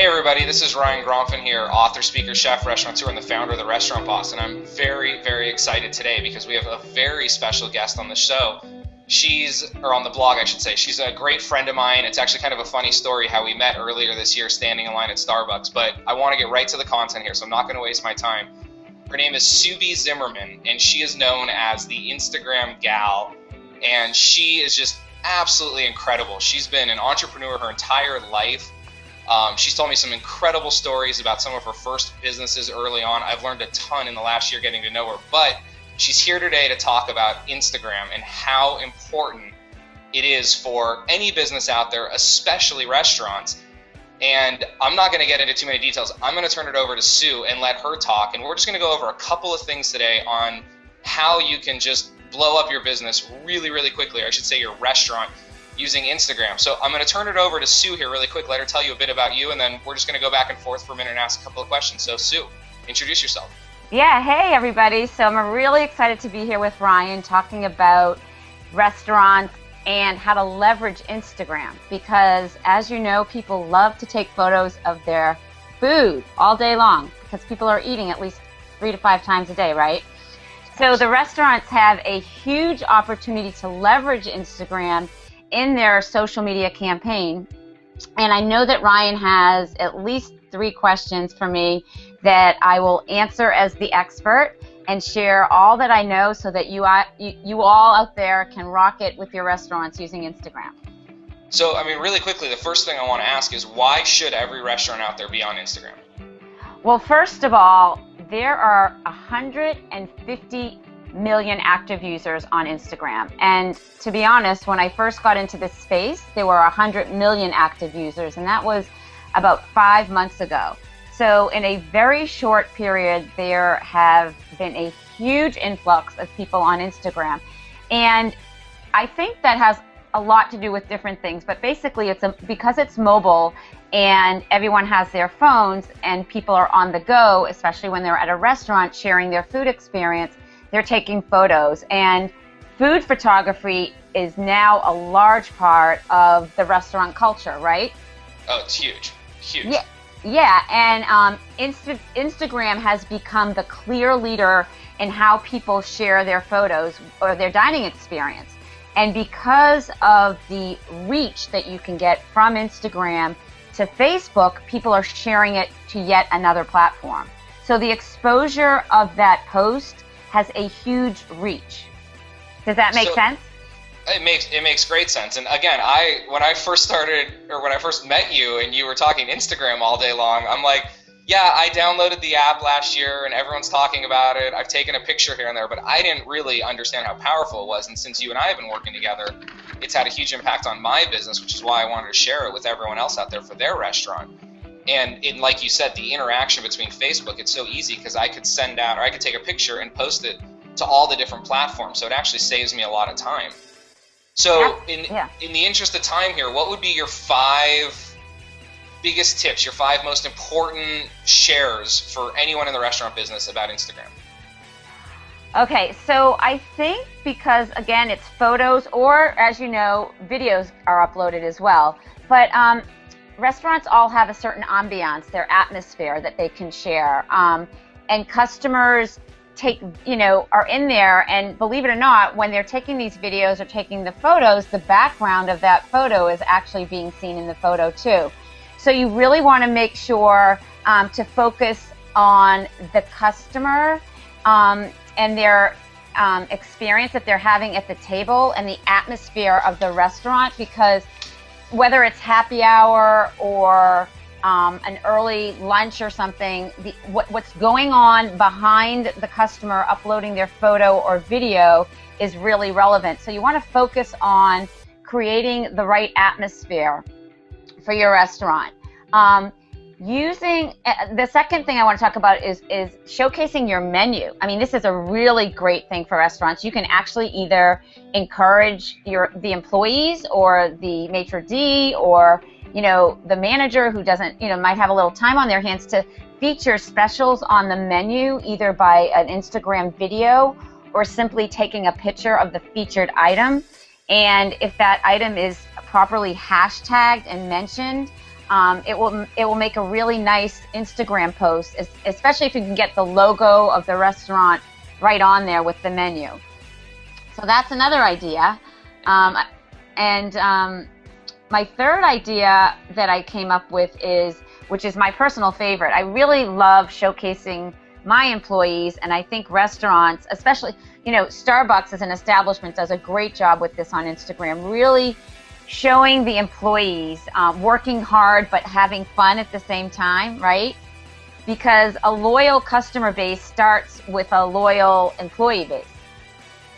Hey everybody, this is Ryan Gromfin here, author, speaker, chef, restaurateur, and the founder of The Restaurant Boss. And I'm very, very excited today because we have a very special guest on the show. Or on the blog, I should say. She's a great friend of mine. It's actually kind of a funny story how we met earlier this year standing in line at Starbucks. But I want to get right to the content here, so I'm not going to waste my time. Her name is Subi Zimmerman, and she is known as the Instagram gal. And she is just absolutely incredible. She's been an entrepreneur her entire life. She's told me some incredible stories about some of her first businesses early on. I've learned a ton in the last year getting to know her, but she's here today to talk about Instagram and how important it is for any business out there, especially restaurants. And I'm not going to get into too many details. I'm going to turn it over to Sue and let her talk, and we're just going to go over a couple of things today on how you can just blow up your business really, really quickly, or I should say your restaurant, using Instagram. So I'm going to turn it over to Sue here really quick, let her tell you a bit about you, and then we're just going to go back and forth for a minute and ask a couple of questions. So Sue, introduce yourself. Yeah, hey everybody. So I'm really excited to be here with Ryan talking about restaurants and how to leverage Instagram, because as you know, people love to take photos of their food all day long because people are eating at least 3 to 5 times a day, right? So the restaurants have a huge opportunity to leverage Instagram in their social media campaign. And I know that Ryan has at least 3 questions for me that I will answer as the expert and share all that I know so that you all out there can rock it with your restaurants using Instagram. So, I mean, really quickly, the first thing I want to ask is, why should every restaurant out there be on Instagram? Well, first of all, there are 150 million active users on Instagram. And to be honest, when I first got into this space, there were 100 million active users, and that was about 5 months ago. So in a very short period, there have been a huge influx of people on Instagram. And I think that has a lot to do with different things, but basically because it's mobile and everyone has their phones and people are on the go, especially when they're at a restaurant sharing their food experience, they're taking photos. And food photography is now a large part of the restaurant culture, right? Oh, it's huge. Huge. Yeah, and Instagram has become the clear leader in how people share their photos or their dining experience. And because of the reach that you can get from Instagram to Facebook, people are sharing it to yet another platform. So the exposure of that post has a huge reach. Does that make sense? It makes great sense. And again, when I first met you and you were talking Instagram all day long, I'm like, yeah, I downloaded the app last year and everyone's talking about it. I've taken a picture here and there, but I didn't really understand how powerful it was. And since you and I have been working together, it's had a huge impact on my business, which is why I wanted to share it with everyone else out there for their restaurant. And like you said, the interaction between Facebook, it's so easy because I could send out, or I could take a picture and post it to all the different platforms. So it actually saves me a lot of time. So in the interest of time here, what would be your 5 biggest tips, your 5 most important shares for anyone in the restaurant business about Instagram? Okay, so I think because, again, it's photos, or as you know, videos are uploaded as well. But restaurants all have a certain ambiance, their atmosphere that they can share. And customers are in there, and believe it or not, when they're taking these videos or taking the photos, the background of that photo is actually being seen in the photo too. So you really want to make sure to focus on the customer and their experience that they're having at the table and the atmosphere of the restaurant, because whether it's happy hour or an early lunch or something, what's going on behind the customer uploading their photo or video is really relevant. So you want to focus on creating the right atmosphere for your restaurant. The second thing I want to talk about is showcasing your menu. I mean, this is a really great thing for restaurants. You can actually either encourage the employees or the maitre d' or the manager who doesn't, might have a little time on their hands to feature specials on the menu, either by an Instagram video or simply taking a picture of the featured item. And if that item is properly hashtagged and mentioned, it will make a really nice Instagram post, especially if you can get the logo of the restaurant right on there with the menu. So that's another idea. My third idea that I came up with which is my personal favorite. I really love showcasing my employees, and I think restaurants, especially, Starbucks as an establishment does a great job with this on Instagram, really showing the employees working hard but having fun at the same time, right? Because a loyal customer base starts with a loyal employee base.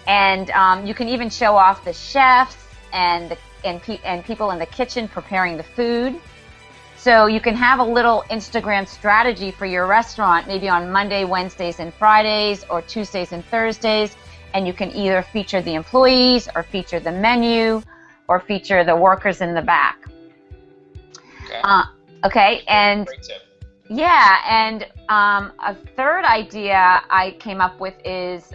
And you can even show off the chefs and people in the kitchen preparing the food. So you can have a little Instagram strategy for your restaurant, maybe on Monday, Wednesdays, and Fridays, or Tuesdays and Thursdays, and you can either feature the employees or feature the menu or feature the workers in the back. Okay, and great tip. Yeah, and a third idea I came up with is,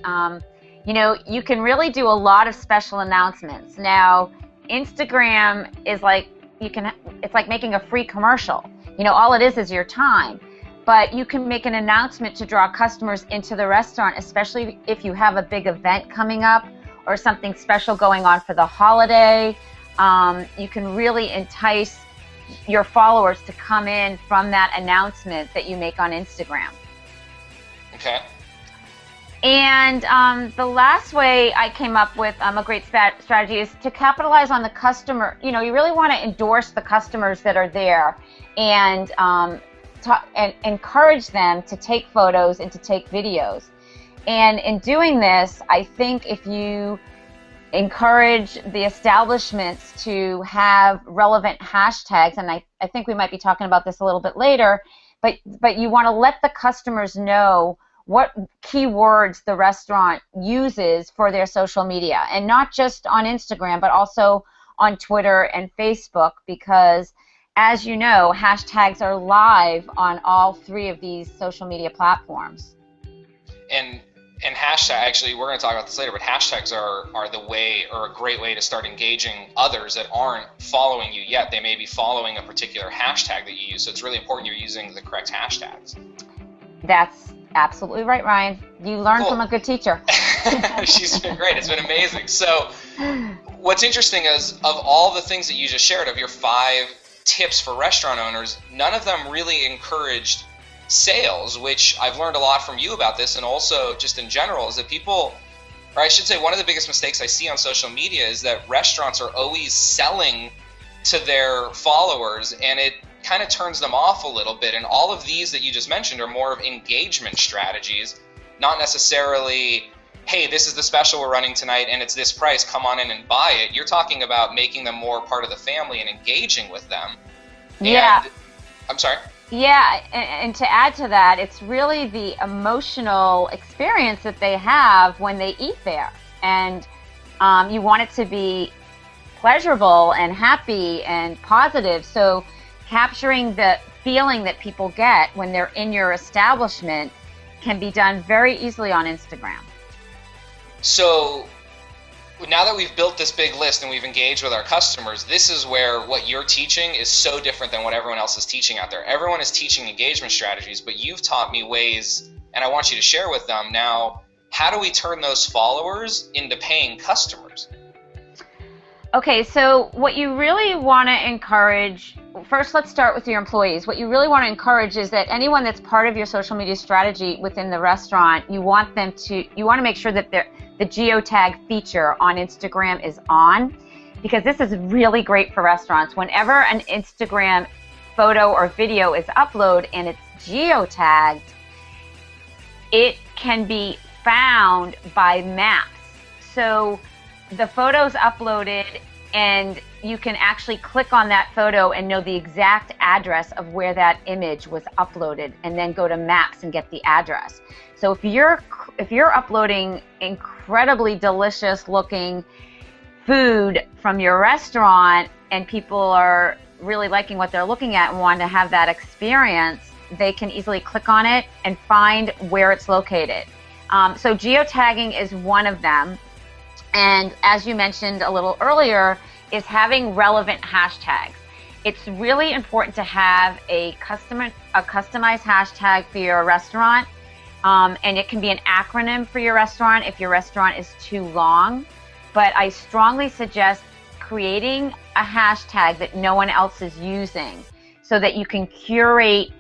you can really do a lot of special announcements. Now, Instagram is it's like making a free commercial. All it is your time. But you can make an announcement to draw customers into the restaurant, especially if you have a big event coming up or something special going on for the holiday. You can really entice your followers to come in from that announcement that you make on Instagram. Okay. And the last way I came up with a great strategy is to capitalize on the customer. You really want to endorse the customers that are there and encourage them to take photos and to take videos. And in doing this, I think if you encourage the establishments to have relevant hashtags, and I think we might be talking about this a little bit later, but you want to let the customers know what keywords the restaurant uses for their social media, and not just on Instagram, but also on Twitter and Facebook, because as you know, hashtags are live on all three of these social media platforms. And hashtag, actually, we're going to talk about this later, but hashtags are the way, or a great way to start engaging others that aren't following you yet. They may be following a particular hashtag that you use, so it's really important you're using the correct hashtags. That's absolutely right, Ryan. You learn Cool. from a good teacher. She's been great. It's been amazing. So what's interesting is, of all the things that you just shared, of your 5 tips for restaurant owners, none of them really encouraged sales, which I've learned a lot from you about this, and also just in general, is that people, or I should say, one of the biggest mistakes I see on social media is that restaurants are always selling to their followers, and it kind of turns them off a little bit. And all of these that you just mentioned are more of engagement strategies, not necessarily, hey, this is the special we're running tonight and it's this price, come on in and buy it. You're talking about making them more part of the family and engaging with them. Yeah. And, I'm sorry? Yeah, and to add to that, it's really the emotional experience that they have when they eat there. And you want it to be pleasurable and happy and positive. So capturing the feeling that people get when they're in your establishment can be done very easily on Instagram. So now that we've built this big list and we've engaged with our customers, this is where what you're teaching is so different than what everyone else is teaching out there. Everyone is teaching engagement strategies, but you've taught me ways, and I want you to share with them now, how do we turn those followers into paying customers? Okay, so what you really want to encourage, first let's start with your employees. What you really want to encourage is that anyone that's part of your social media strategy within the restaurant, you want to make sure that the geotag feature on Instagram is on, because this is really great for restaurants. Whenever an Instagram photo or video is uploaded and it's geotagged, it can be found by maps. So the photo's uploaded and you can actually click on that photo and know the exact address of where that image was uploaded, and then go to maps and get the address. So if you're uploading incredibly delicious looking food from your restaurant and people are really liking what they're looking at and want to have that experience, they can easily click on it and find where it's located. So geotagging is one of them. And as you mentioned a little earlier, is having relevant hashtags. it's really important to have a customized hashtag for your restaurant, and it can be an acronym for your restaurant if your restaurant is too long. But I strongly suggest creating a hashtag that no one else is using, so that you can curate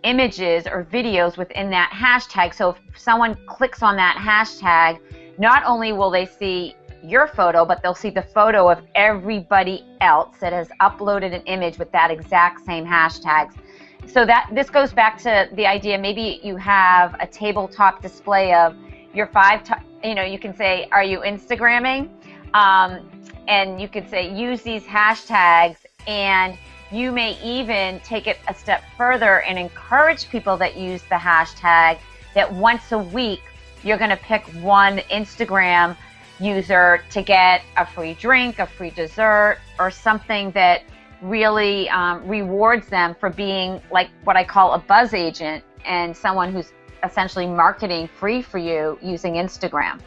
images or videos within that hashtag. So if someone clicks on that hashtag, not only will they see your photo, but they'll see the photo of everybody else that has uploaded an image with that exact same hashtags. So that this goes back to the idea, maybe you have a tabletop display of your you can say, are you Instagramming? And you could say, use these hashtags, and you may even take it a step further and encourage people that use the hashtag that once a week you're going to pick one Instagram user to get a free drink, a free dessert, or something that really rewards them for being like what I call a buzz agent, and someone who's essentially marketing free for you using Instagram.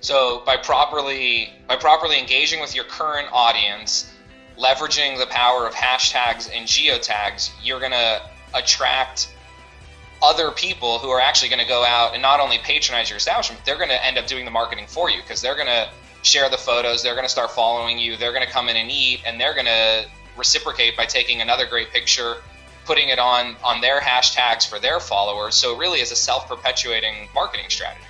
So by properly engaging with your current audience, leveraging the power of hashtags and geotags, you're going to attract other people who are actually going to go out and not only patronize your establishment, they're going to end up doing the marketing for you, because they're going to share the photos, they're going to start following you, they're going to come in and eat, and they're going to reciprocate by taking another great picture, putting it on their hashtags for their followers. So it really is a self-perpetuating marketing strategy.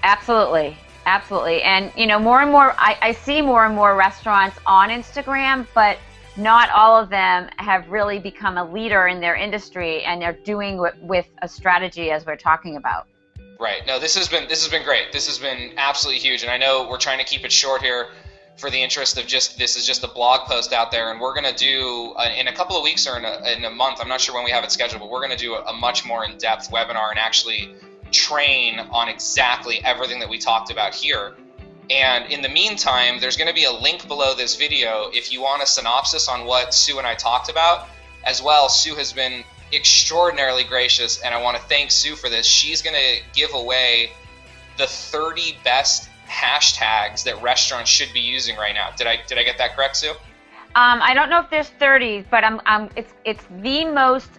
Absolutely. Absolutely. And, more and more, I see more and more restaurants on Instagram, but not all of them have really become a leader in their industry, and they're doing with a strategy as we're talking about. Right. No, this has been great. This has been absolutely huge. And I know we're trying to keep it short here for the interest of this is just a blog post out there. And we're going to do, in a couple of weeks or in a month, I'm not sure when we have it scheduled, but we're going to do a much more in-depth webinar and actually train on exactly everything that we talked about here. And in the meantime, there's going to be a link below this video if you want a synopsis on what Sue and I talked about. As well, Sue has been extraordinarily gracious, and I want to thank Sue for this. She's going to give away the 30 best hashtags that restaurants should be using right now. Did I get that correct, Sue? I don't know if there's 30, but it's the most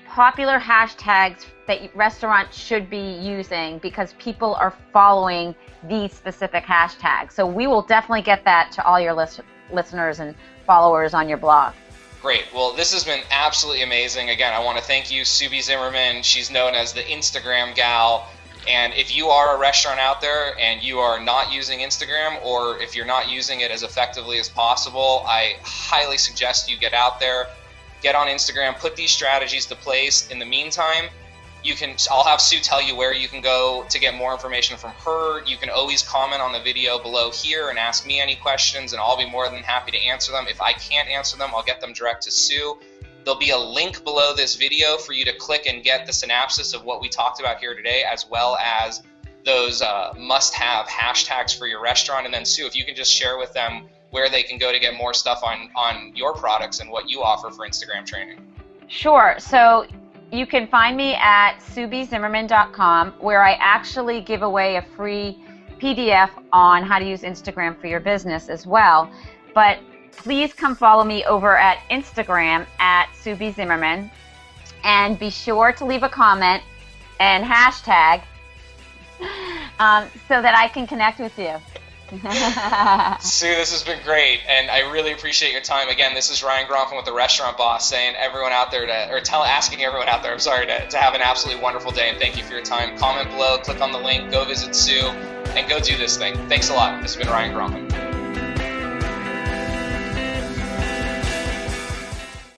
popular hashtags that restaurants should be using, because people are following these specific hashtags. So we will definitely get that to all your listeners and followers on your blog. Great. Well, this has been absolutely amazing. Again, I want to thank you, Sue Zimmerman. She's known as the Instagram gal. And if you are a restaurant out there and you are not using Instagram, or if you're not using it as effectively as possible, I highly suggest you get out there, get on Instagram, put these strategies to place. In the meantime, I'll have Sue tell you where you can go to get more information from her. You can always comment on the video below here and ask me any questions, and I'll be more than happy to answer them. If I can't answer them, I'll get them direct to Sue. There'll be a link below this video for you to click and get the synopsis of what we talked about here today, as well as those must-have hashtags for your restaurant. And then Sue, if you can just share with them where they can go to get more stuff on your products and what you offer for Instagram training. Sure. So you can find me at SueBZimmerman.com, where I actually give away a free PDF on how to use Instagram for your business as well. But please come follow me over at Instagram at SueBZimmerman, and be sure to leave a comment and hashtag so that I can connect with you. Sue, this has been great, and I really appreciate your time. Again, this is Ryan Gromfin with The Restaurant Boss, saying everyone out there asking everyone out there, to have an absolutely wonderful day, and thank you for your time. Comment below, click on the link, go visit Sue, and go do this thing. Thanks a lot. This has been Ryan Gromfin.